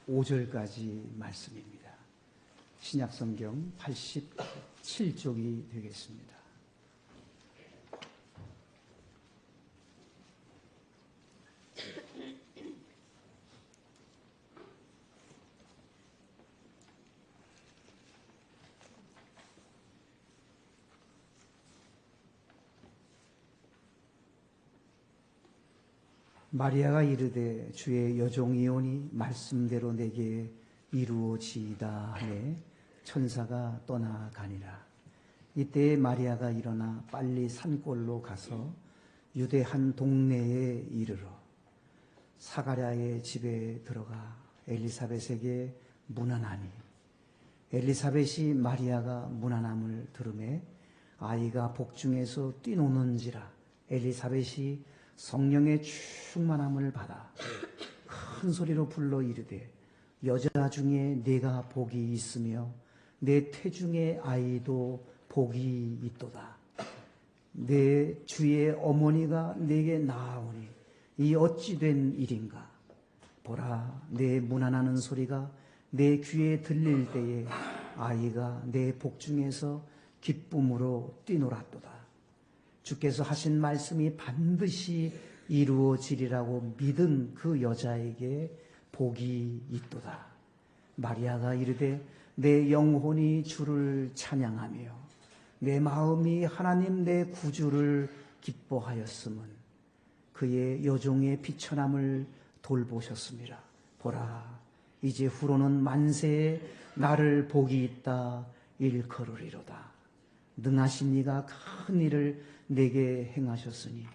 5절까지 말씀입니다. 신약성경 87쪽이 되겠습니다. 마리아가 이르되 주의 여종이오니 말씀대로 내게 이루어지이다 하매 천사가 떠나가니라. 이때 마리아가 일어나 빨리 산골로 가서 유대 한 동네에 이르러 사가랴의 집에 들어가 엘리사벳에게 문안하니 엘리사벳이 마리아가 문안함을 들으매 아이가 복중에서 뛰노는지라 엘리사벳이 성령의 충만함을 받아 큰 소리로 불러 이르되 여자 중에 내가 복이 있으며 내 태중의 아이도 복이 있도다. 내 주의 어머니가 내게 나아오니 이 어찌 된 일인가. 보라, 내 문안하는 소리가 내 귀에 들릴 때에 아이가 내 복중에서 기쁨으로 뛰놀았도다. 주께서 하신 말씀이 반드시 이루어지리라고 믿은 그 여자에게 복이 있도다. 마리아가 이르되 내 영혼이 주를 찬양하며 내 마음이 하나님 내 구주를 기뻐하였음은 그의 여종의 비천함을 돌보셨습니다. 보라, 이제 후로는 만세에 나를 복이 있다 일컬으리로다. 능하신 이가 큰 일을 내게 행하셨으니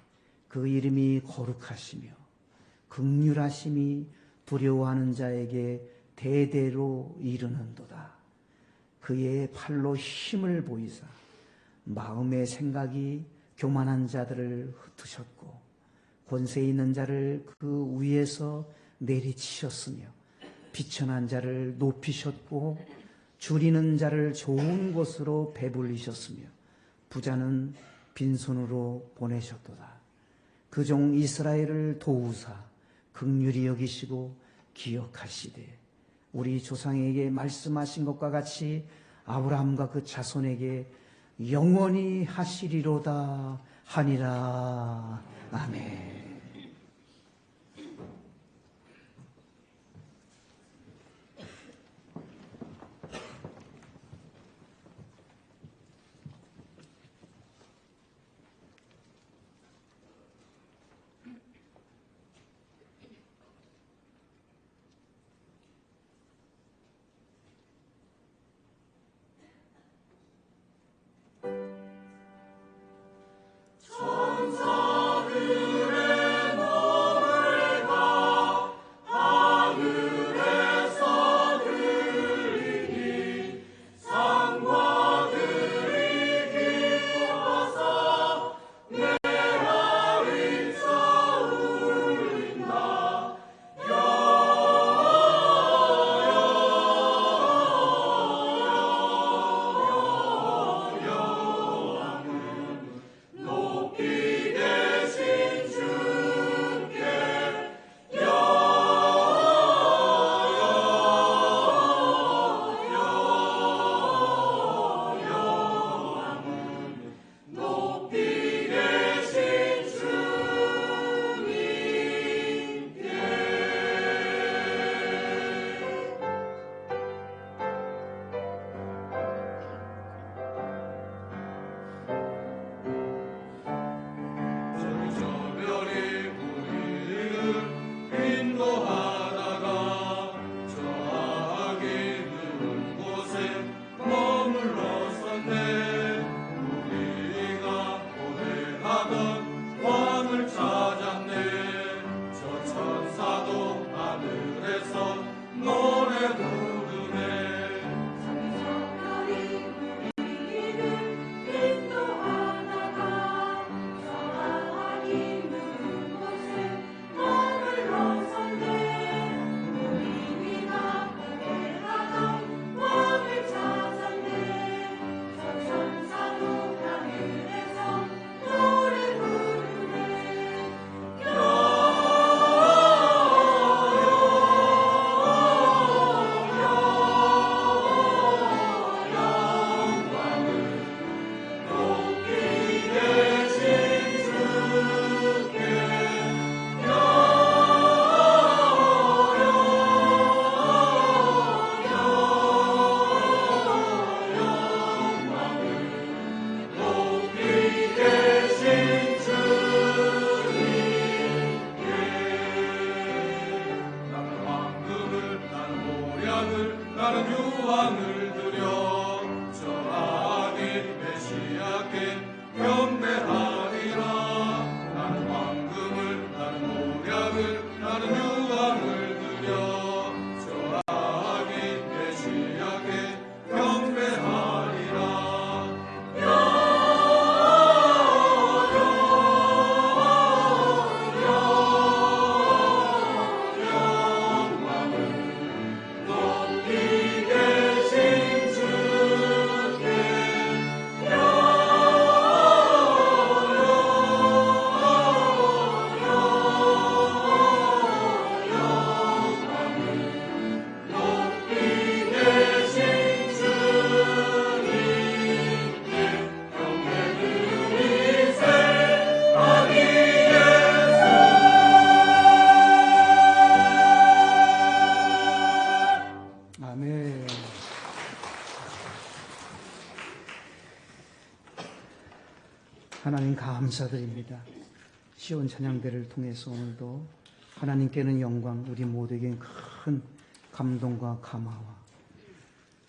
그 이름이 거룩하시며 긍휼하심이 두려워하는 자에게 대대로 이르는도다. 그의 팔로 힘을 보이사 마음의 생각이 교만한 자들을 흩으셨고 권세 있는 자를 그 위에서 내리치셨으며 비천한 자를 높이셨고 줄이는 자를 좋은 곳으로 배불리셨으며 부자는 빈손으로 보내셨도다. 그 종 이스라엘을 도우사 긍휼히 여기시고 기억하시되 우리 조상에게 말씀하신 것과 같이 아브라함과 그 자손에게 영원히 하시리로다 하니라. 아멘. 유황을 나는 유황을 드려 저하니 메시아께 경배하리라. 나는 황금을 나는 모략을 나는 유황을 드려 저하니 메시아께 경배하리라. 아멘. 하나님 감사드립니다. 시온 찬양대를 통해서 오늘도 하나님께는 영광, 우리 모두에게 큰 감동과 감화와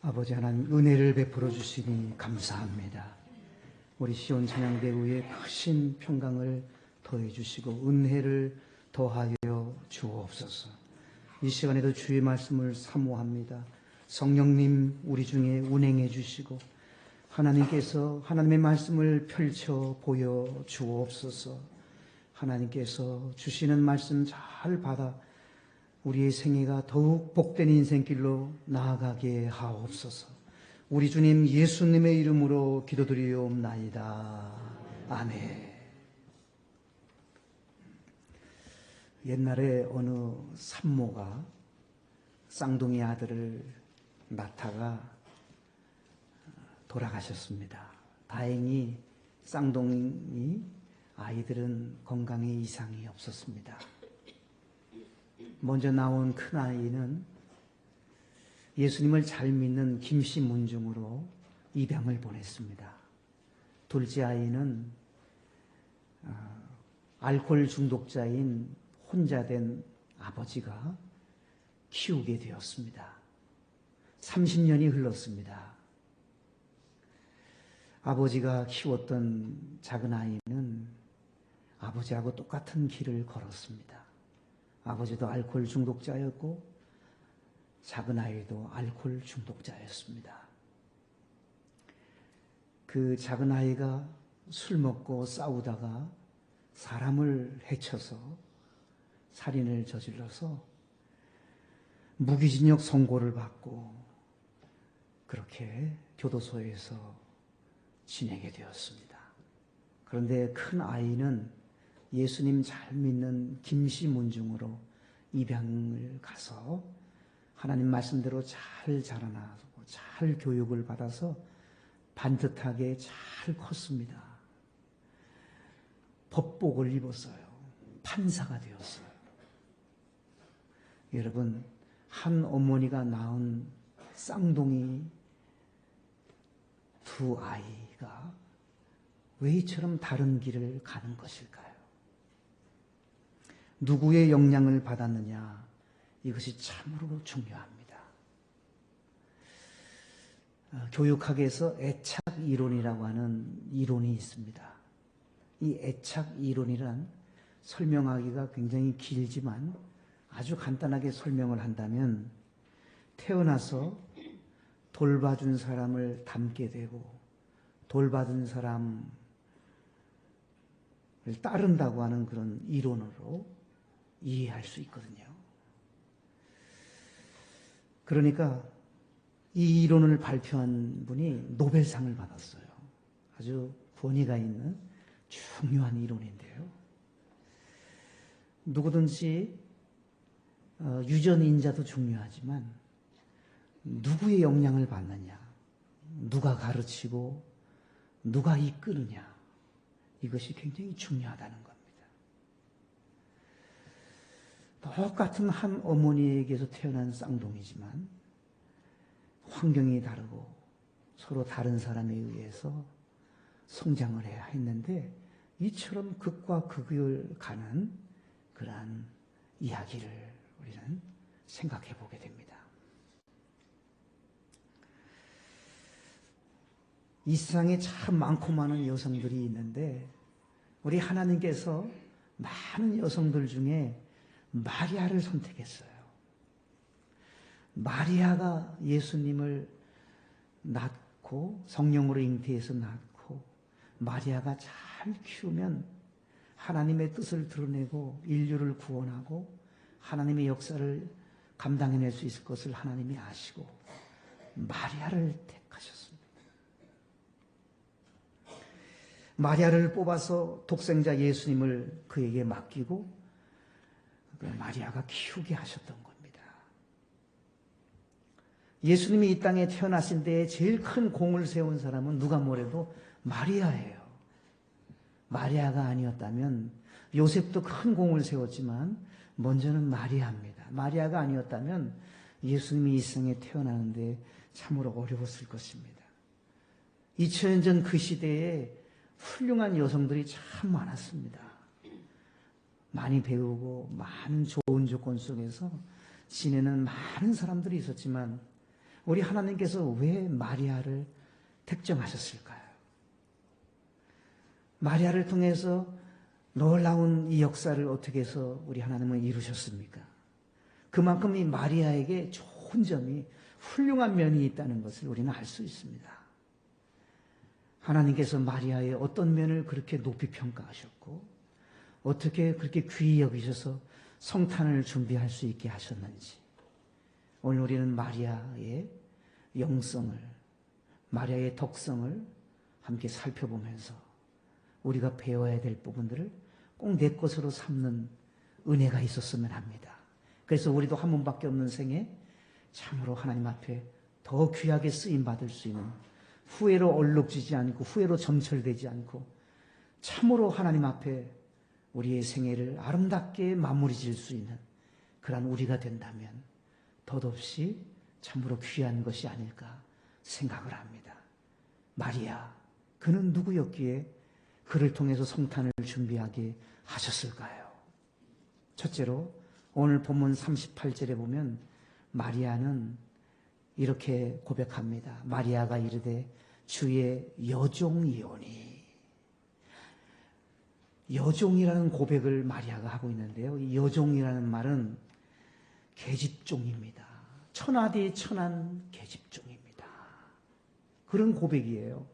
아버지 하나님 은혜를 베풀어 주시니 감사합니다. 우리 시온 찬양대 위에 크신 평강을 더해 주시고 은혜를 더하여 주옵소서. 이 시간에도 주의 말씀을 사모합니다. 성령님 우리 중에 운행해 주시고 하나님께서 하나님의 말씀을 펼쳐 보여 주옵소서. 하나님께서 주시는 말씀 잘 받아 우리의 생애가 더욱 복된 인생길로 나아가게 하옵소서. 우리 주님 예수님의 이름으로 기도드리옵나이다. 아멘. 옛날에 어느 산모가 쌍둥이 아들을 낳다가 돌아가셨습니다. 다행히 쌍둥이 아이들은 건강에 이상이 없었습니다. 먼저 나온 큰아이는 예수님을 잘 믿는 김씨 문중으로 입양을 보냈습니다. 둘째 아이는 알코올 중독자인 혼자 된 아버지가 키우게 되었습니다. 30년이 흘렀습니다. 아버지가 키웠던 작은 아이는 아버지하고 똑같은 길을 걸었습니다. 아버지도 알코올 중독자였고 작은 아이도 알코올 중독자였습니다. 그 작은 아이가 술 먹고 싸우다가 사람을 해쳐서 살인을 저질러서 무기징역 선고를 받고 그렇게 교도소에서 지내게 되었습니다. 그런데 큰 아이는 예수님 잘 믿는 김씨 문중으로 입양을 가서 하나님 말씀대로 잘 자라나고 잘 교육을 받아서 반듯하게 잘 컸습니다. 법복을 입었어요. 판사가 되었어요. 여러분, 한 어머니가 낳은 쌍둥이 두 아이가 왜 이처럼 다른 길을 가는 것일까요? 누구의 영향을 받았느냐? 이것이 참으로 중요합니다. 교육학에서 애착 이론이라고 하는 이론이 있습니다. 이 애착 이론이란 설명하기가 굉장히 길지만 아주 간단하게 설명을 한다면 태어나서 돌봐준 사람을 닮게 되고 돌봐준 사람을 따른다고 하는 그런 이론으로 이해할 수 있거든요. 그러니까 이 이론을 발표한 분이 노벨상을 받았어요. 아주 권위가 있는 중요한 이론인데요. 누구든지 유전인자도 중요하지만 누구의 영향을 받느냐, 누가 가르치고 누가 이끄느냐, 이것이 굉장히 중요하다는 겁니다. 똑같은 한 어머니에게서 태어난 쌍둥이지만 환경이 다르고 서로 다른 사람에 의해서 성장을 해야 했는데 이처럼 극과 극을 가는 그러한 이야기를 우리는 생각해 보게 됩니다. 이 세상에 참 많고 많은 여성들이 있는데 우리 하나님께서 많은 여성들 중에 마리아를 선택했어요. 마리아가 예수님을 낳고 성령으로 잉태해서 낳고 마리아가 잘 키우면 하나님의 뜻을 드러내고 인류를 구원하고 하나님의 역사를 감당해낼 수 있을 것을 하나님이 아시고 마리아를 택하셨습니다. 마리아를 뽑아서 독생자 예수님을 그에게 맡기고 마리아가 키우게 하셨던 겁니다. 예수님이 이 땅에 태어나신 데에 제일 큰 공을 세운 사람은 누가 뭐래도 마리아예요. 마리아가 아니었다면 요셉도 큰 공을 세웠지만 먼저는 마리아입니다. 마리아가 아니었다면 예수님이 이 세상에 태어나는데 참으로 어려웠을 것입니다. 2000년 전 그 시대에 훌륭한 여성들이 참 많았습니다. 많이 배우고 많은 좋은 조건 속에서 지내는 많은 사람들이 있었지만 우리 하나님께서 왜 마리아를 택정하셨을까요? 마리아를 통해서 놀라운 이 역사를 어떻게 해서 우리 하나님은 이루셨습니까? 그만큼 이 마리아에게 좋은 점이 훌륭한 면이 있다는 것을 우리는 알 수 있습니다. 하나님께서 마리아의 어떤 면을 그렇게 높이 평가하셨고 어떻게 그렇게 귀히 여기셔서 성탄을 준비할 수 있게 하셨는지 오늘 우리는 마리아의 영성을 마리아의 덕성을 함께 살펴보면서 우리가 배워야 될 부분들을 꼭 내 것으로 삼는 은혜가 있었으면 합니다. 그래서 우리도 한 번밖에 없는 생에 참으로 하나님 앞에 더 귀하게 쓰임받을 수 있는 후회로 얼룩지지 않고 후회로 점철되지 않고 참으로 하나님 앞에 우리의 생애를 아름답게 마무리 지을 수 있는 그러한 우리가 된다면 덧없이 참으로 귀한 것이 아닐까 생각을 합니다. 마리아, 그는 누구였기에 그를 통해서 성탄을 준비하게 하셨을까요? 첫째로 오늘 본문 38절에 보면 마리아는 이렇게 고백합니다. 마리아가 이르되 주의 여종이오니. 여종이라는 고백을 마리아가 하고 있는데요. 이 여종이라는 말은 계집종입니다. 천하디 천한 계집종입니다. 그런 고백이에요.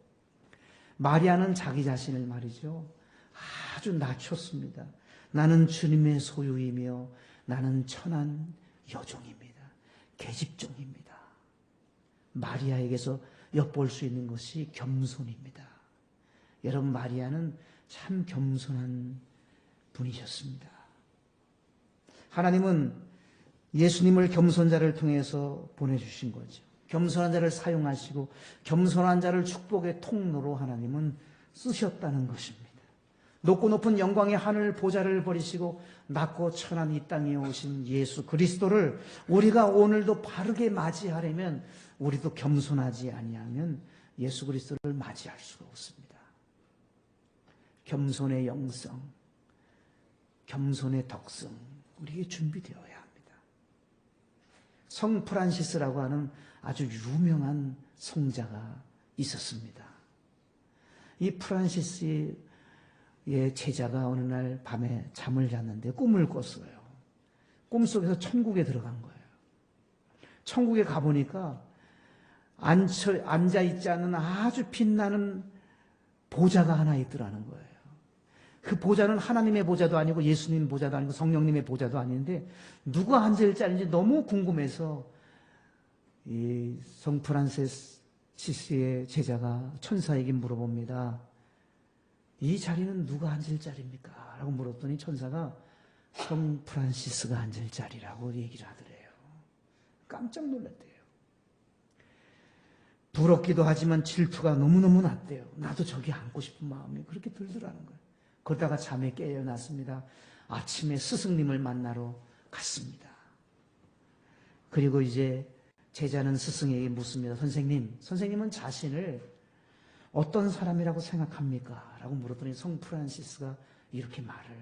마리아는 자기 자신을 말이죠. 아주 낮췄습니다. 나는 주님의 소유이며 나는 천한 여종입니다. 계집종입니다. 마리아에게서 엿볼 수 있는 것이 겸손입니다. 여러분, 마리아는 참 겸손한 분이셨습니다. 하나님은 예수님을 겸손자를 통해서 보내주신 거죠. 겸손한 자를 사용하시고 겸손한 자를 축복의 통로로 하나님은 쓰셨다는 것입니다. 높고 높은 영광의 하늘 보좌를 버리시고 낮고 천한 이 땅에 오신 예수 그리스도를 우리가 오늘도 바르게 맞이하려면 우리도 겸손하지 아니하면 예수 그리스도를 맞이할 수가 없습니다. 겸손의 영성, 겸손의 덕성, 우리에게 준비되어야 합니다. 성 프란시스라고 하는 아주 유명한 성자가 있었습니다. 이 프란시스의 제자가 어느 날 밤에 잠을 잤는데 꿈을 꿨어요. 꿈속에서 천국에 들어간 거예요. 천국에 가보니까 앉아있지 않은 아주 빛나는 보좌가 하나 있더라는 거예요. 그 보좌는 하나님의 보좌도 아니고 예수님 보좌도 아니고 성령님의 보좌도 아닌데 누가 앉을 자리인지 너무 궁금해서 이 성 프란시스의 제자가 천사에게 물어봅니다. 이 자리는 누가 앉을 자리입니까? 라고 물었더니 천사가 성 프란시스가 앉을 자리라고 얘기를 하더래요. 깜짝 놀랐대요. 부럽기도 하지만 질투가 너무너무 났대요. 나도 저기 앉고 싶은 마음이 그렇게 들더라는 거예요. 그러다가 잠에 깨어났습니다. 아침에 스승님을 만나러 갔습니다. 그리고 이제 제자는 스승에게 묻습니다. 선생님은 자신을 어떤 사람이라고 생각합니까? 라고 물었더니 성 프란시스가 이렇게 말을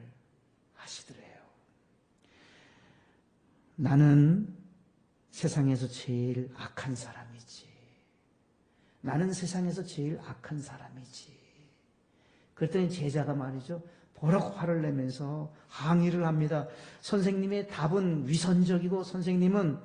하시더래요. 나는 세상에서 제일 악한 사람이지. 나는 세상에서 제일 악한 사람이지. 그랬더니 제자가 말이죠. 버럭 화를 내면서 항의를 합니다. 선생님의 답은 위선적이고 선생님은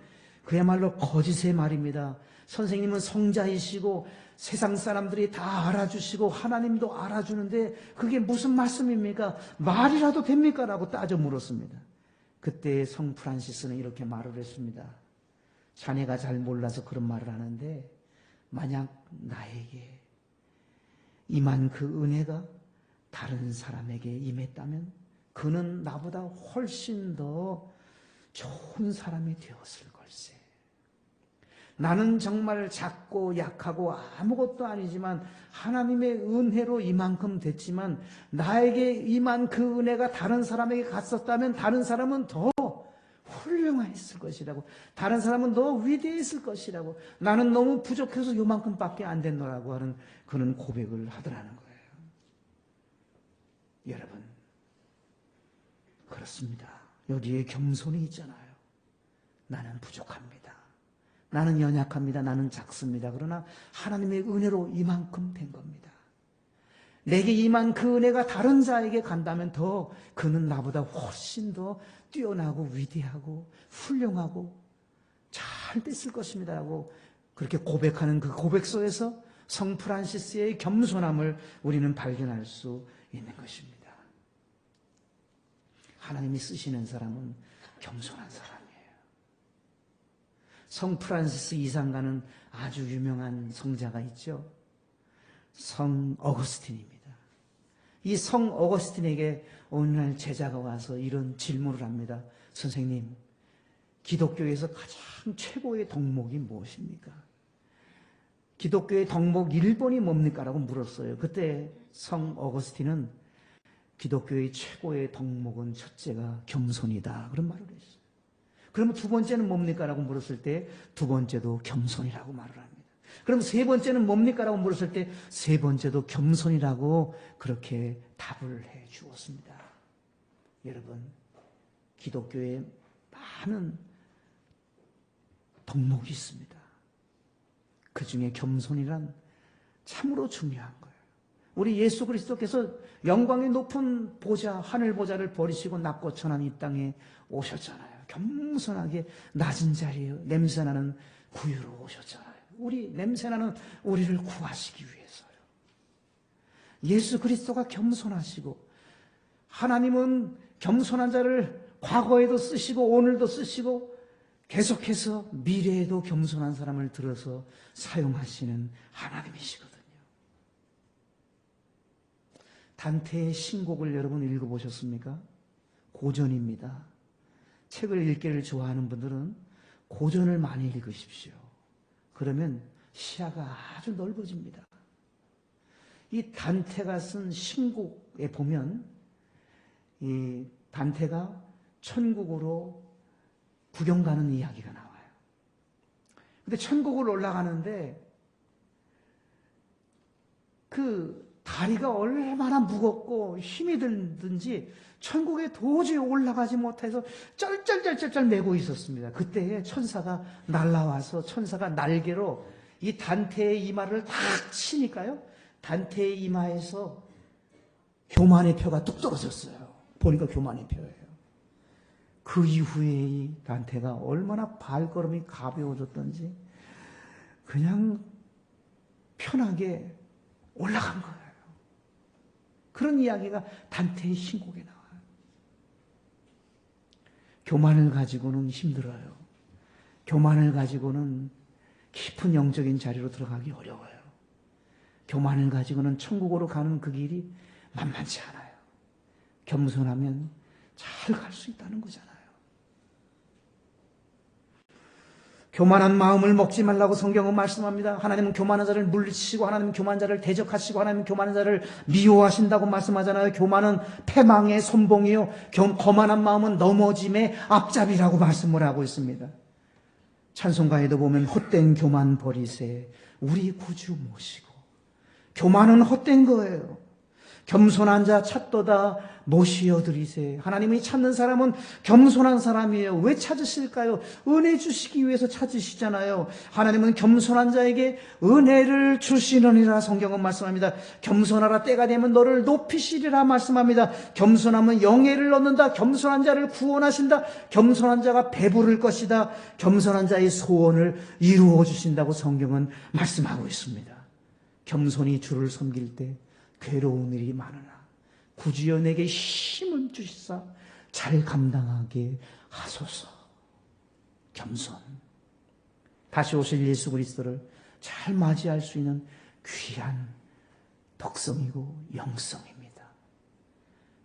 그야말로 거짓의 말입니다. 선생님은 성자이시고 세상 사람들이 다 알아주시고 하나님도 알아주는데 그게 무슨 말씀입니까? 말이라도 됩니까? 라고 따져 물었습니다. 그때 성 프란시스는 이렇게 말을 했습니다. 자네가 잘 몰라서 그런 말을 하는데 만약 나에게 임한 그 은혜가 다른 사람에게 임했다면 그는 나보다 훨씬 더 좋은 사람이 되었을 걸세. 나는 정말 작고 약하고 아무것도 아니지만 하나님의 은혜로 이만큼 됐지만 나에게 임한 그 은혜가 다른 사람에게 갔었다면 다른 사람은 더 훌륭했을 것이라고, 다른 사람은 더 위대했을 것이라고, 나는 너무 부족해서 요만큼밖에 안 됐노라고 하는 그런 고백을 하더라는 거예요. 여러분, 그렇습니다. 여기에 겸손이 있잖아요. 나는 부족합니다. 나는 연약합니다. 나는 작습니다. 그러나 하나님의 은혜로 이만큼 된 겁니다. 내게 임한 그 은혜가 다른 자에게 간다면 더 그는 나보다 훨씬 더 뛰어나고 위대하고 훌륭하고 잘 됐을 것입니다. 라고 그렇게 고백하는 그 고백소에서 성 프란시스의 겸손함을 우리는 발견할 수 있는 것입니다. 하나님이 쓰시는 사람은 겸손한 사람이에요. 성 프란시스 이상가는 아주 유명한 성자가 있죠. 성 어거스틴입니다. 이 성 어거스틴에게 어느 날 제자가 와서 이런 질문을 합니다. 선생님, 기독교에서 가장 최고의 덕목이 무엇입니까? 기독교의 덕목 1번이 뭡니까? 라고 물었어요. 그때 성 어거스틴은 기독교의 최고의 덕목은 첫째가 겸손이다. 그런 말을 했어요. 그러면 두 번째는 뭡니까? 라고 물었을 때 두 번째도 겸손이라고 말을 합니다. 그럼 세 번째는 뭡니까? 라고 물었을 때 세 번째도 겸손이라고 그렇게 답을 해 주었습니다. 여러분, 기독교에 많은 덕목이 있습니다. 그 중에 겸손이란 참으로 중요한 거예요. 우리 예수 그리스도께서 영광의 높은 보좌, 하늘 보좌를 버리시고 낮고 천한 이 땅에 오셨잖아요. 겸손하게 낮은 자리에 냄새나는 구유로 오셨잖아요. 우리 냄새나는 우리를 구하시기 위해서요. 예수 그리스도가 겸손하시고 하나님은 겸손한 자를 과거에도 쓰시고 오늘도 쓰시고 계속해서 미래에도 겸손한 사람을 들어서 사용하시는 하나님이시거든요. 단테의 신곡을 여러분 읽어보셨습니까? 고전입니다. 책을 읽기를 좋아하는 분들은 고전을 많이 읽으십시오. 그러면 시야가 아주 넓어집니다. 이 단테가 쓴 신곡에 보면 이 단테가 천국으로 구경 가는 이야기가 나와요. 근데 천국을 올라가는데 그 다리가 얼마나 무겁고 힘이 들든지 천국에 도저히 올라가지 못해서 쩔쩔쩔쩔 매고 있었습니다. 그때에 천사가 날아와서 천사가 날개로 이 단테의 이마를 탁 치니까요. 단테의 이마에서 교만의 표가 뚝 떨어졌어요. 보니까 교만의 표예요. 그 이후에 이 단테가 얼마나 발걸음이 가벼워졌던지 그냥 편하게 올라간 거예요. 그런 이야기가 단테의 신곡에 나와요. 교만을 가지고는 힘들어요. 교만을 가지고는 깊은 영적인 자리로 들어가기 어려워요. 교만을 가지고는 천국으로 가는 그 길이 만만치 않아요. 겸손하면 잘 갈 수 있다는 거잖아요. 교만한 마음을 먹지 말라고 성경은 말씀합니다. 하나님은 교만한 자를 물리치시고 하나님은 교만한 자를 대적하시고 하나님은 교만한 자를 미워하신다고 말씀하잖아요. 교만은 패망의 선봉이요 거만한 마음은 넘어짐의 앞잡이라고 말씀을 하고 있습니다. 찬송가에도 보면 헛된 교만 버리세 우리 구주 모시고. 교만은 헛된 거예요. 겸손한 자 찾도다 모시어 드리세. 하나님이 찾는 사람은 겸손한 사람이에요. 왜 찾으실까요? 은혜 주시기 위해서 찾으시잖아요. 하나님은 겸손한 자에게 은혜를 주시느니라 성경은 말씀합니다. 겸손하라, 때가 되면 너를 높이시리라 말씀합니다. 겸손하면 영예를 얻는다. 겸손한 자를 구원하신다. 겸손한 자가 배부를 것이다. 겸손한 자의 소원을 이루어 주신다고 성경은 말씀하고 있습니다. 겸손히 주를 섬길 때 괴로운 일이 많으나 구주여 내게 힘을 주시사 잘 감당하게 하소서. 겸손. 다시 오실 예수 그리스도를 잘 맞이할 수 있는 귀한 덕성이고 영성입니다.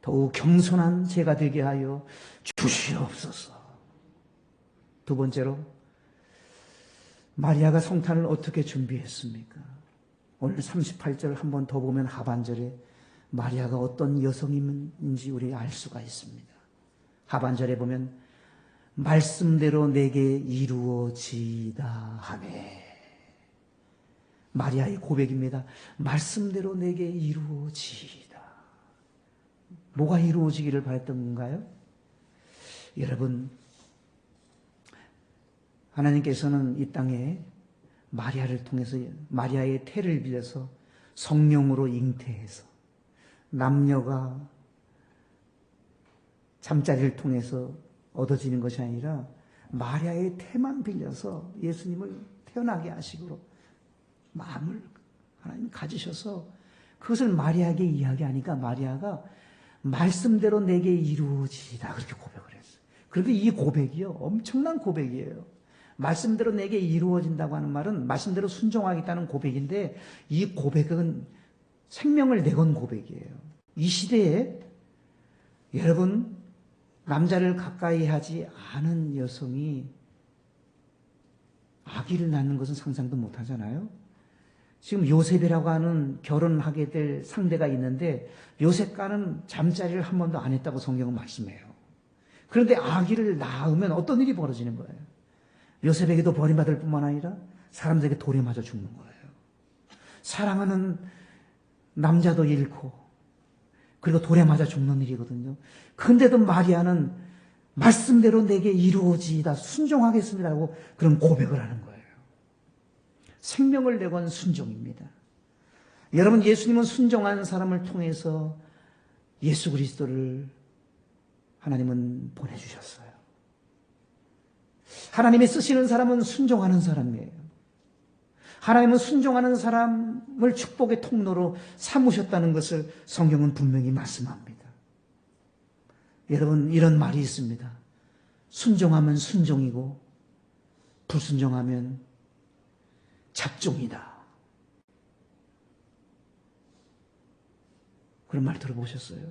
더욱 겸손한 제가 되게 하여 주시옵소서. 두 번째로, 마리아가 성탄을 어떻게 준비했습니까? 오늘 38절 한 번 더 보면 하반절에 마리아가 어떤 여성인지 우리 알 수가 있습니다. 하반절에 보면 말씀대로 내게 이루어지다 하네. 마리아의 고백입니다. 말씀대로 내게 이루어지다. 뭐가 이루어지기를 바랬던 건가요? 여러분, 하나님께서는 이 땅에 마리아를 통해서, 마리아의 태를 빌려서 성령으로 잉태해서 남녀가 잠자리를 통해서 얻어지는 것이 아니라 마리아의 태만 빌려서 예수님을 태어나게 하시고 마음을 하나님 가지셔서 그것을 마리아에게 이야기하니까 마리아가 말씀대로 내게 이루어지다 그렇게 고백을 했어요. 그런데 이 고백이요, 엄청난 고백이에요. 말씀대로 내게 이루어진다고 하는 말은 말씀대로 순종하겠다는 고백인데, 이 고백은 생명을 내건 고백이에요. 이 시대에 여러분, 남자를 가까이 하지 않은 여성이 아기를 낳는 것은 상상도 못 하잖아요. 지금 요셉이라고 하는 결혼하게 될 상대가 있는데 요셉과는 잠자리를 한 번도 안 했다고 성경은 말씀해요. 그런데 아기를 낳으면 어떤 일이 벌어지는 거예요? 요셉에게도 버림받을 뿐만 아니라 사람들에게 돌에 맞아 죽는 거예요. 사랑하는 남자도 잃고 그리고 돌에 맞아 죽는 일이거든요. 그런데도 마리아는 말씀대로 내게 이루어지다 순종하겠습니다라고 그런 고백을 하는 거예요. 생명을 내건 순종입니다. 여러분, 예수님은 순종한 사람을 통해서 예수 그리스도를 하나님은 보내주셨어요. 하나님이 쓰시는 사람은 순종하는 사람이에요. 하나님은 순종하는 사람을 축복의 통로로 삼으셨다는 것을 성경은 분명히 말씀합니다. 여러분, 이런 말이 있습니다. 순종하면 순종이고 불순종하면 잡종이다. 그런 말 들어보셨어요?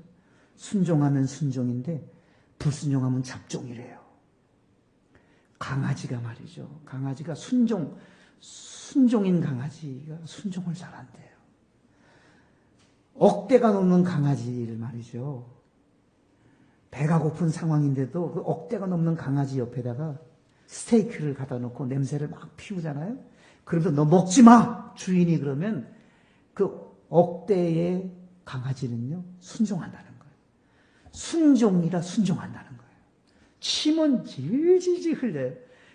순종하면 순종인데 불순종하면 잡종이래요. 강아지가 말이죠. 강아지가 순종인 강아지가 순종을 잘한대요. 억대가 넘는 강아지를 말이죠. 배가 고픈 상황인데도 그 억대가 넘는 강아지 옆에다가 스테이크를 갖다 놓고 냄새를 막 피우잖아요. 그러면서 너 먹지 마! 주인이 그러면 그 억대의 강아지는요, 순종한다는 거예요. 순종이라 순종한다는 거예요. 침은 질질질 흘려요.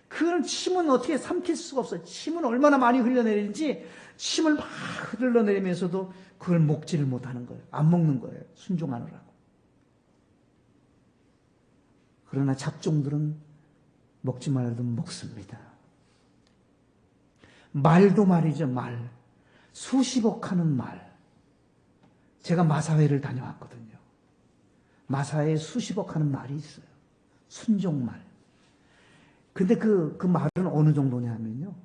그런 침은 어떻게 삼킬 수가 없어요. 침은 얼마나 많이 흘러내리는지 침을 막 흘러내리면서도 그걸 먹지를 못하는 거예요. 안 먹는 거예요. 순종하느라고. 그러나 잡종들은 먹지 말아도 먹습니다. 말도 말이죠, 말. 수십억 하는 말. 제가 마사회를 다녀왔거든요. 마사회에 수십억 하는 말이 있어요. 순종말. 근데 그 말은 어느 정도냐 하면요.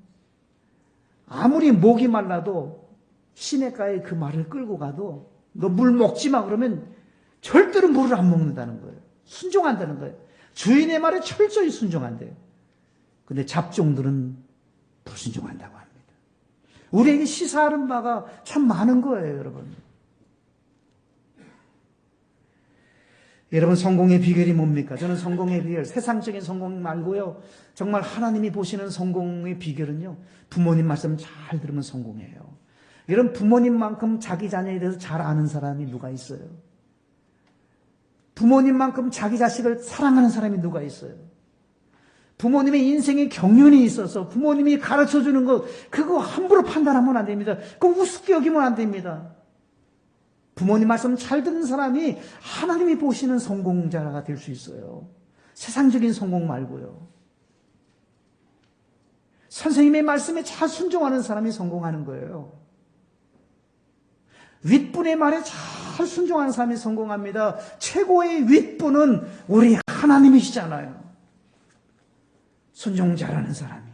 아무리 목이 말라도 시내가에 그 말을 끌고 가도 너 물 먹지 마 그러면 절대로 물을 안 먹는다는 거예요. 순종한다는 거예요. 주인의 말에 철저히 순종한대요. 근데 잡종들은 불순종한다고 합니다. 우리에게 시사하는 바가 참 많은 거예요, 여러분. 여러분, 성공의 비결이 뭡니까? 저는 성공의 비결, 세상적인 성공 말고요. 정말 하나님이 보시는 성공의 비결은요. 부모님 말씀 잘 들으면 성공해요. 여러분, 부모님만큼 자기 자녀에 대해서 잘 아는 사람이 누가 있어요? 부모님만큼 자기 자식을 사랑하는 사람이 누가 있어요? 부모님의 인생에 경륜이 있어서 부모님이 가르쳐주는 거, 그거 함부로 판단하면 안 됩니다. 그거 우습게 여기면 안 됩니다. 부모님 말씀 잘 듣는 사람이 하나님이 보시는 성공자가 될 수 있어요. 세상적인 성공 말고요. 선생님의 말씀에 잘 순종하는 사람이 성공하는 거예요. 윗분의 말에 잘 순종하는 사람이 성공합니다. 최고의 윗분은 우리 하나님이시잖아요. 순종 잘하는 사람이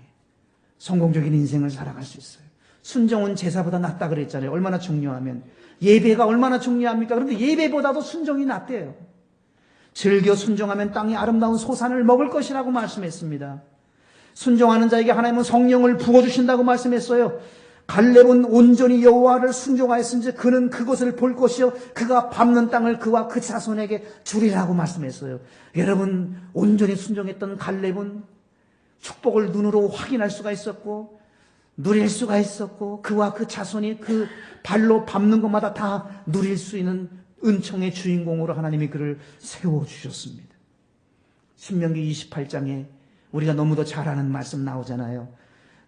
성공적인 인생을 살아갈 수 있어요. 순종은 제사보다 낫다 그랬잖아요. 얼마나 중요하면. 예배가 얼마나 중요합니까? 그런데 예배보다도 순종이 낫대요. 즐겨 순종하면 땅이 아름다운 소산을 먹을 것이라고 말씀했습니다. 순종하는 자에게 하나님은 성령을 부어주신다고 말씀했어요. 갈렙은 온전히 여호와를 순종하였은지 그는 그것을 볼 것이요 그가 밟는 땅을 그와 그 자손에게 주리라고 말씀했어요. 여러분, 온전히 순종했던 갈렙은 축복을 눈으로 확인할 수가 있었고 누릴 수가 있었고 그와 그 자손이 그 발로 밟는 것마다 다 누릴 수 있는 은총의 주인공으로 하나님이 그를 세워주셨습니다. 신명기 28장에 우리가 너무도 잘 아는 말씀 나오잖아요.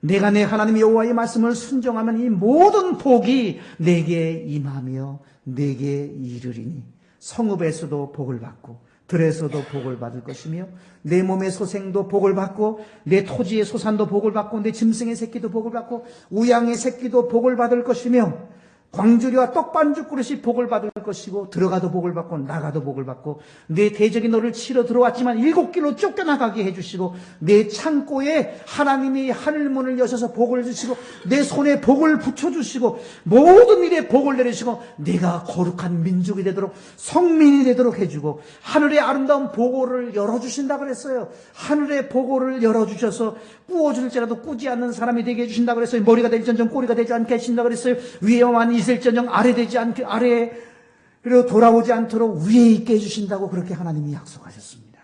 내가 내 하나님 여호와의 말씀을 순종하면 이 모든 복이 내게 임하며 내게 이르리니 성읍에서도 복을 받고 들에서도 복을 받을 것이며 내 몸의 소생도 복을 받고 내 토지의 소산도 복을 받고 내 짐승의 새끼도 복을 받고 우양의 새끼도 복을 받을 것이며 광주리와 떡반죽 그릇이 복을 받을 것이고 들어가도 복을 받고 나가도 복을 받고 내 대적이 너를 치러 들어왔지만 7길로 쫓겨나가게 해주시고 내 창고에 하나님이 하늘문을 여셔서 복을 주시고 내 손에 복을 붙여주시고 모든 일에 복을 내리시고 내가 거룩한 민족이 되도록 성민이 되도록 해주고 하늘의 아름다운 보고를 열어주신다 그랬어요. 하늘의 보고를 열어주셔서 꾸어줄지라도 꾸지 않는 사람이 되게 해주신다 그랬어요. 머리가 될지언정 꼬리가 되지 않게 해주신다 그랬어요. 위에만 있을지언정 아래 되지 않게 아래로 돌아오지 않도록 위에 있게 해주신다고 그렇게 하나님이 약속하셨습니다.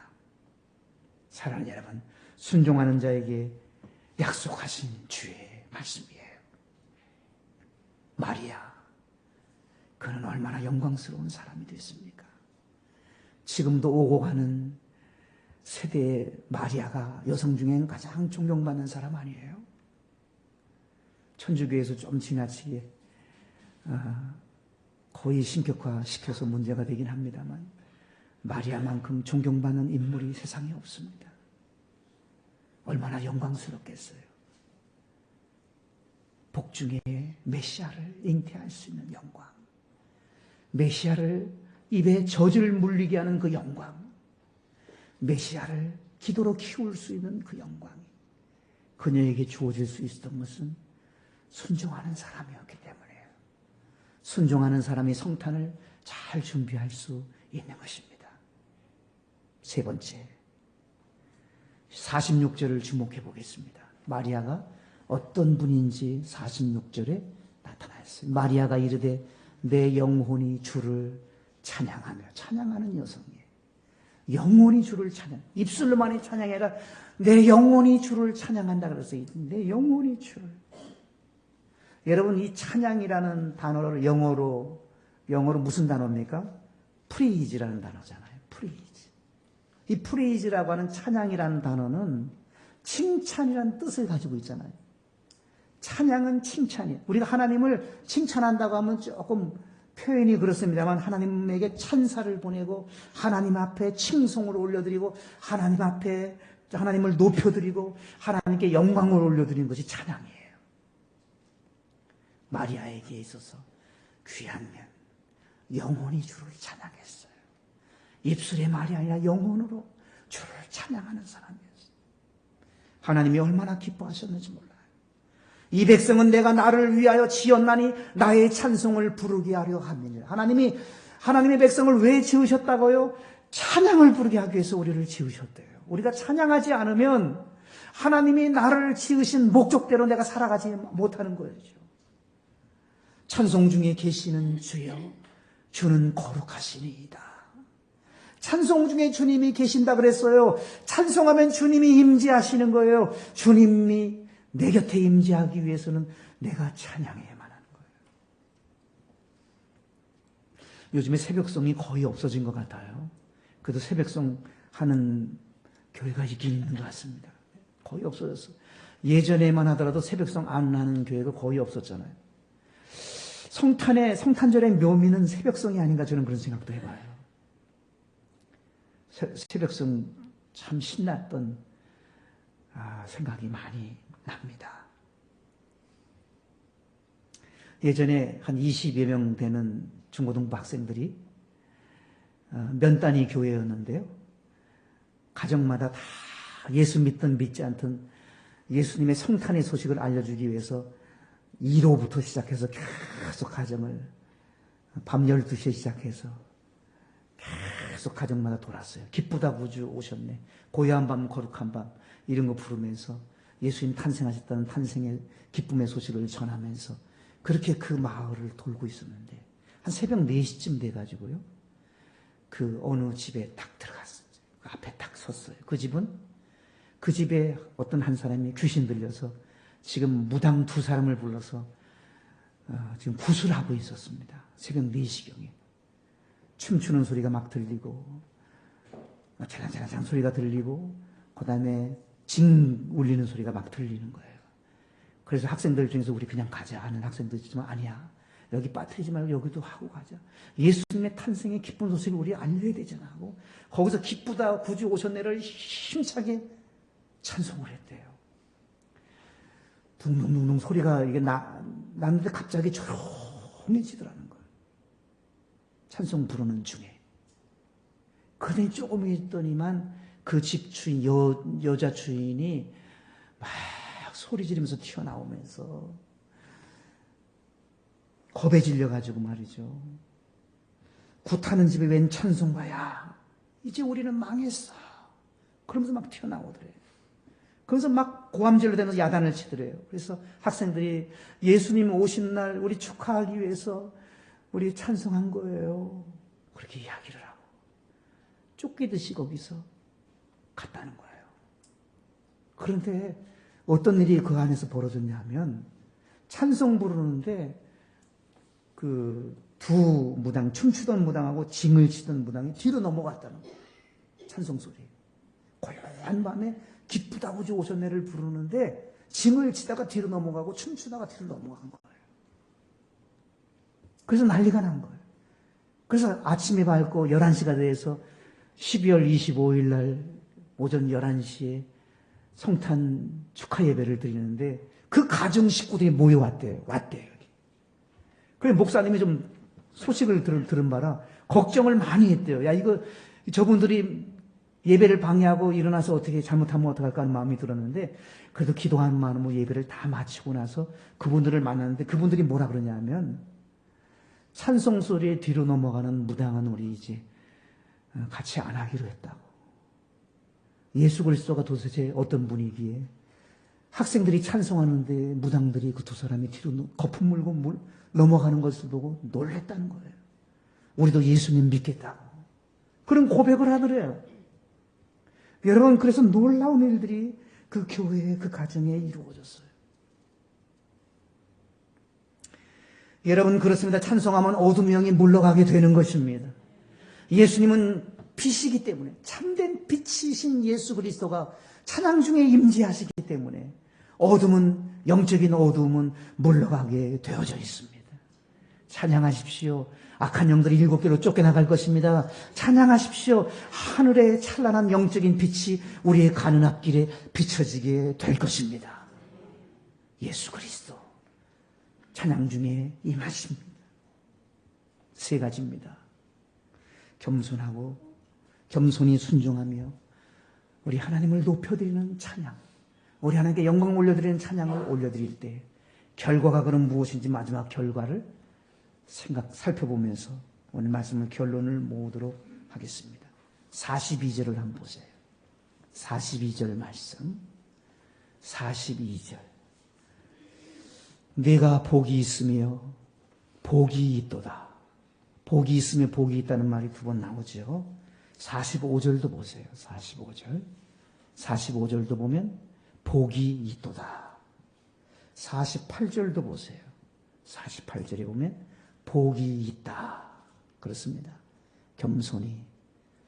사랑하는 여러분, 순종하는 자에게 약속하신 주의 말씀이에요. 마리아, 그는 얼마나 영광스러운 사람이 됐습니까? 지금도 오고 가는 세대의 마리아가 여성 중엔 가장 존경받는 사람 아니에요? 천주교에서 좀 지나치게 거의 신격화시켜서 문제가 되긴 합니다만 마리아만큼 존경받는 인물이 세상에 없습니다. 얼마나 영광스럽겠어요. 복중에 메시아를 잉태할 수 있는 영광, 메시아를 입에 젖을 물리게 하는 그 영광, 메시아를 기도로 키울 수 있는 그 영광이 그녀에게 주어질 수 있었던 것은 순종하는 사람이었기 때문이에요. 순종하는 사람이 성탄을 잘 준비할 수 있는 것입니다. 세 번째, 46절을 주목해 보겠습니다. 마리아가 어떤 분인지 46절에 나타났어요. 마리아가 이르되 내 영혼이 주를 찬양하며, 찬양하는 여성이에요. 영혼이 주를 찬양, 입술로만이 찬양이 아니라 내 영혼이 주를 찬양한다 그랬어요. 내 영혼이 주를. 여러분, 이 찬양이라는 단어를 영어로 무슨 단어입니까? 프레이즈라는 단어잖아요. 프레이즈. 이 프레이즈라고 하는 찬양이라는 단어는 칭찬이라는 뜻을 가지고 있잖아요. 찬양은 칭찬이에요. 우리가 하나님을 칭찬한다고 하면 조금 표현이 그렇습니다만 하나님에게 찬사를 보내고 하나님 앞에 칭송을 올려드리고 하나님 앞에 하나님을 높여드리고 하나님께 영광을 올려드리는 것이 찬양이에요. 마리아에게 있어서 귀한 면 영혼이 주를 찬양했어요. 입술의 말이 아니라 영혼으로 주를 찬양하는 사람이었어요. 하나님이 얼마나 기뻐하셨는지 몰라요. 이 백성은 내가 나를 위하여 지었나니 나의 찬송을 부르게 하려 함이니라. 하나님의 백성을 왜 지으셨다고요? 찬양을 부르게 하기 위해서 우리를 지으셨대요. 우리가 찬양하지 않으면 하나님이 나를 지으신 목적대로 내가 살아가지 못하는 거죠. 찬송 중에 계시는 주여, 주는 거룩하시니이다. 찬송 중에 주님이 계신다 그랬어요. 찬송하면 주님이 임재하시는 거예요. 주님이 내 곁에 임재하기 위해서는 내가 찬양해야만 하는 거예요. 요즘에 새벽송이 거의 없어진 것 같아요. 그래도 새벽송 하는 교회가 있긴 있는 것 같습니다. 거의 없어졌어. 예전에만 하더라도 새벽송 안 하는 교회가 거의 없었잖아요. 성탄절의 묘미는 새벽송이 아닌가 저는 그런 생각도 해봐요. 새벽송 참 신났던 생각이 많이 납니다. 예전에 한 20여 명 되는 중고등부 학생들이 면 단위 교회였는데요. 가정마다 다 예수 믿든 믿지 않든 예수님의 성탄의 소식을 알려주기 위해서 1호부터 시작해서 계속 가정을 밤 12시에 시작해서 계속 가정마다 돌았어요. 기쁘다 구주 오셨네. 고요한 밤 거룩한 밤 이런 거 부르면서 예수님 탄생하셨다는 탄생의 기쁨의 소식을 전하면서 그렇게 그 마을을 돌고 있었는데 한 새벽 4시쯤 돼가지고요. 그 어느 집에 딱 들어갔어요. 그 앞에 딱 섰어요. 그 집에 어떤 한 사람이 귀신 들려서 지금 무당 2사람을 불러서 지금 구슬하고 있었습니다. 새벽 4시경에. 춤추는 소리가 막 들리고 차랑차랑 소리가 들리고 그 다음에 징 울리는 소리가 막 들리는 거예요. 그래서 학생들 중에서 우리 그냥 가자 하는 학생도 있지만 아니야. 여기 빠뜨리지 말고 여기도 하고 가자. 예수님의 탄생의 기쁜 소식을 우리 알려야 되잖아 하고 거기서 기쁘다 구주 오셨네를 힘차게 찬송을 했대요. 둥둥둥둥 소리가 이게 났는데 갑자기 조용해지더라는 거예요. 찬송 부르는 중에. 그러더니 조금 있더니만 그 집 주인, 여자 주인이 막 소리 지르면서 튀어나오면서 겁에 질려가지고 말이죠. 굿하는 집에 웬 찬송가야. 이제 우리는 망했어. 그러면서 막 튀어나오더래요. 그러면서 막 고함질로 되면서 야단을 치더래요. 그래서 학생들이 예수님 오신 날 우리 축하하기 위해서 우리 찬송한 거예요. 그렇게 이야기를 하고 쫓기듯이 거기서 갔다는 거예요. 그런데 어떤 일이 그 안에서 벌어졌냐 하면 찬송 부르는데 그 두 무당, 춤추던 무당하고 징을 치던 무당이 뒤로 넘어갔다는 거예요. 찬송 소리. 고요한 밤에 기쁘다고 오셨네를 부르는데 징을 치다가 뒤로 넘어가고 춤추다가 뒤로 넘어간 거예요. 그래서 난리가 난 거예요. 그래서 아침이 밝고 11시가 돼서 12월 25일 날 오전 11시에 성탄 축하 예배를 드리는데 그 가정 식구들이 모여왔대요. 여기. 그래서 목사님이 좀 소식을 들은 바라 걱정을 많이 했대요. 야, 이거 저분들이 예배를 방해하고 일어나서 어떻게 잘못하면 어떡할까 하는 마음이 들었는데 그래도 기도한 마음으로 예배를 다 마치고 나서 그분들을 만났는데 그분들이 뭐라 그러냐면 찬송 소리에 뒤로 넘어가는 무당은 우리 이제 같이 안 하기로 했다고. 예수 그리스도가 도대체 어떤 분이기에 학생들이 찬송하는데 무당들이 그 2사람이 뒤로 거품 물고 넘어가는 것을 보고 놀랬다는 거예요. 우리도 예수님 믿겠다고. 그런 고백을 하더래요. 여러분, 그래서 놀라운 일들이 그 교회에, 그 가정에 이루어졌어요. 여러분, 그렇습니다. 찬송하면 어둠의 영이 물러가게 되는 것입니다. 예수님은 빛이기 때문에, 참된 빛이신 예수 그리스도가 찬양 중에 임재하시기 때문에 영적인 어둠은 물러가게 되어져 있습니다. 찬양하십시오. 악한 영들이 7개로 쫓겨나갈 것입니다. 찬양하십시오. 하늘의 찬란한 영적인 빛이 우리의 가는 앞길에 비춰지게 될 것입니다. 예수 그리스도 찬양 중에 임하십니다. 3가지입니다. 겸손히 순종하며 우리 하나님을 높여드리는 찬양, 우리 하나님께 영광 올려드리는 찬양을 올려드릴 때 결과가 그럼 무엇인지 마지막 결과를 살펴보면서 오늘 말씀을 결론을 모으도록 하겠습니다. 42절을 한번 보세요. 42절 말씀. 42절. 내가 복이 있으며 복이 있도다. 복이 있으며 복이 있다는 말이 2번 나오죠. 45절도 보세요. 45절. 45절도 보면 복이 있도다. 48절도 보세요. 48절에 보면 복이 있다. 그렇습니다. 겸손히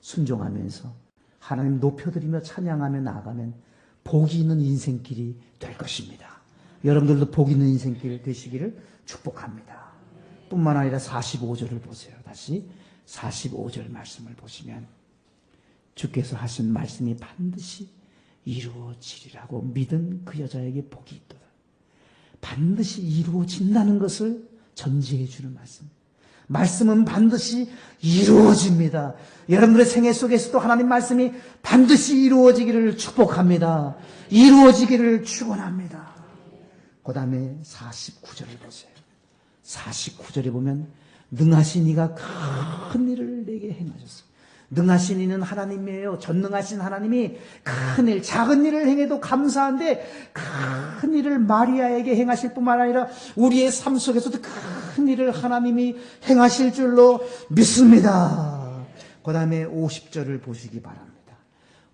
순종하면서 하나님 높여드리며 찬양하며 나아가면 복이 있는 인생길이 될 것입니다. 여러분들도 복 있는 인생길 되시기를 축복합니다. 뿐만 아니라 45절을 보세요. 다시 45절 말씀을 보시면 주께서 하신 말씀이 반드시 이루어지리라고 믿은 그 여자에게 복이 있도다. 반드시 이루어진다는 것을 전제해 주는 말씀. 말씀은 반드시 이루어집니다. 여러분들의 생애 속에서도 하나님 말씀이 반드시 이루어지기를 축복합니다. 이루어지기를 축원합니다. 그 다음에 49절을 보세요. 49절에 보면 능하신 이가 큰 일을 내게 행하셨습니다. 능하신 이는 하나님이에요. 전능하신 하나님이 큰 일, 작은 일을 행해도 감사한데 큰 일을 마리아에게 행하실 뿐만 아니라 우리의 삶 속에서도 큰 일을 하나님이 행하실 줄로 믿습니다. 그 다음에 50절을 보시기 바랍니다.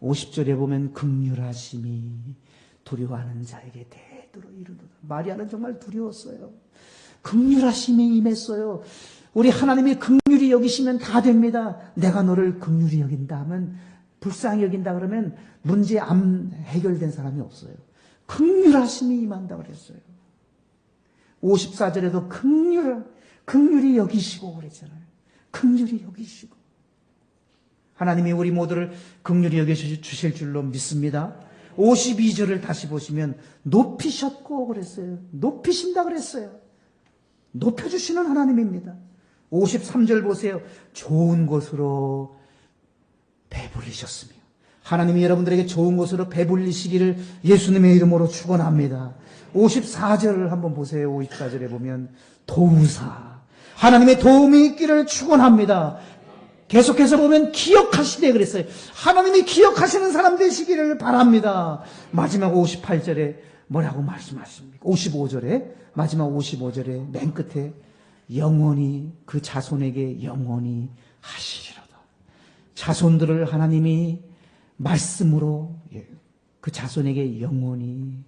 50절에 보면 긍휼하심이 두려워하는 자에게 대도로 이르도다. 마리아는 정말 두려웠어요. 긍휼하심이 임했어요. 우리 하나님이 긍휼히 여기시면 다 됩니다. 내가 너를 긍휼히 여긴다 하면, 불쌍히 여긴다 그러면 문제 안 해결된 사람이 없어요. 긍휼하심이 임한다 그랬어요. 54절에도 긍휼히 여기시고 그랬잖아요. 긍휼히 여기시고. 하나님이 우리 모두를 긍휼히 여겨주실 줄로 믿습니다. 52절을 다시 보시면 높이셨고 그랬어요. 높이신다 그랬어요. 높여주시는 하나님입니다. 53절 보세요. 좋은 것으로 배불리셨으며, 하나님이 여러분들에게 좋은 것으로 배불리시기를 예수님의 이름으로 축원합니다. 54절을 한번 보세요. 54절에 보면 도우사, 하나님의 도움이 있기를 축원합니다. 계속해서 보면 기억하시되 그랬어요. 하나님이 기억하시는 사람 되시기를 바랍니다. 마지막 58절에 뭐라고 말씀하십니까? 55절에, 마지막 55절에 맨 끝에 영원히 그 자손에게 영원히 하시리로다. 자손들을 하나님이 말씀으로 그 자손에게 영원히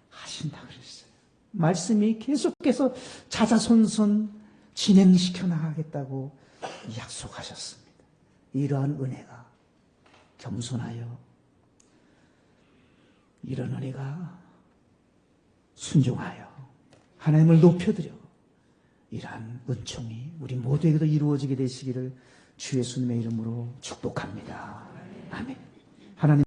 하신다 그랬어요. 말씀이 계속해서 자자손손 진행시켜 나가겠다고 약속하셨습니다. 이러한 은혜가 겸손하여, 이런 은혜가 순종하여 하나님을 높여드려 이러한 은총이 우리 모두에게도 이루어지게 되시기를 주 예수님의 이름으로 축복합니다. 아멘. 하나님